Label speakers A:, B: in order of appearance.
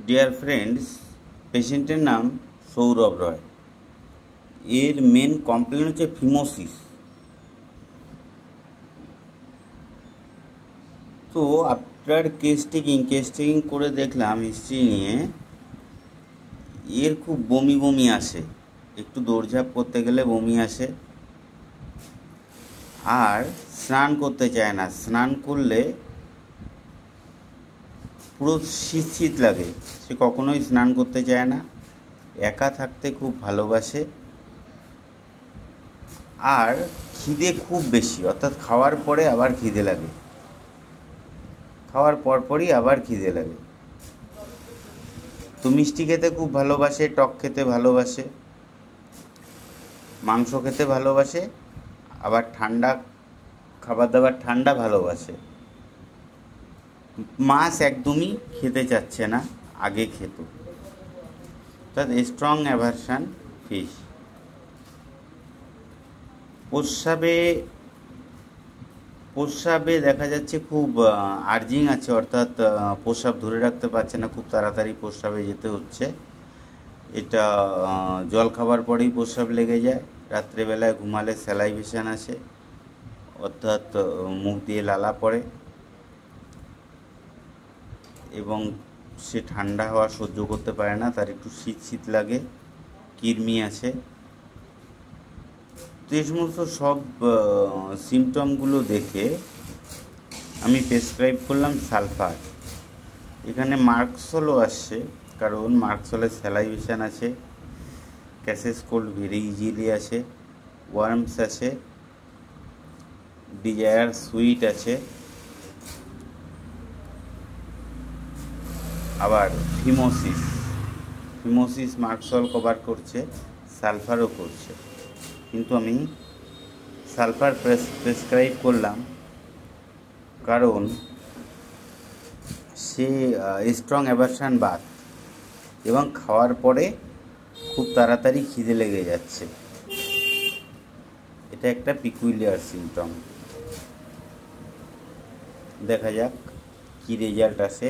A: Dear friends, পেশেন্টের নাম সৌরভ রয়। এর মেন কমপ্লেন হচ্ছে ফিমোসিস। তো আফটার কেস টেকিং করে দেখলাম হিস্ট্রি নিয়ে, এর খুব বমি বমি আসে, একটু দৌড়ঝাঁপ করতে গেলে বমি আসে, আর স্নান করতে চায় না। স্নান করলে পুরো শীত শীত লাগে, সে কখনোই স্নান করতে চায় না। একা থাকতে খুব ভালোবাসে, আর খিদে খুব বেশি, অর্থাৎ খাওয়ার পরে আবার খিদে লাগে, খাওয়ার পরপরই আবার খিদে লাগে। তো মিষ্টি খেতে খুব ভালোবাসে, টক খেতে ভালোবাসে, মাংস খেতে ভালোবাসে, আবার ঠান্ডা খাবার দাবার ঠান্ডা ভালোবাসে। মাছ একদমই খেতে চাচ্ছে না, আগে খেত। অর্থাৎ স্ট্রং অ্যাভারশন ফিশ। প্রস্রাবে দেখা যাচ্ছে খুব আর্জিং আছে, অর্থাৎ প্রস্রাব ধরে রাখতে পারছে না, খুব তাড়াতাড়ি প্রস্রাবে যেতে হচ্ছে। এটা জল খাবার পরেই প্রস্রাব লেগে যায়। রাত্রেবেলায় ঘুমালে স্যালাইভেশন আসে, অর্থাৎ মুখ দিয়ে লালা পড়ে, এবং সে ঠান্ডা হাওয়া সহ্য করতে পারে না, তার একটু শীত শীত লাগে, কৃমি আছে। তো এই সমস্ত সব সিমটমগুলো দেখে আমি প্রেসক্রাইব করলাম সালফার। এখানে মার্কসলও আসছে, কারণ মার্কসলে স্যালাইভেশন আছে, ক্যাসেস কোল্ড ভেরি ইজিলি আছে, ওয়ার্মস আছে, ডিজায়ার সুইট আছে, আবার ফিমোসিস মার্কসল কভার করছে, সালফারও করছে। কিন্তু আমি সালফার প্রেসক্রাইব করলাম কারণ সে স্ট্রং অ্যাভারশন বাত, এবং খাওয়ার পরে খুব তাড়াতাড়ি খিদে লেগে যাচ্ছে। এটা একটা পিকুইলিয়ার সিমটম। দেখা যাক কি রেজাল্ট আসে।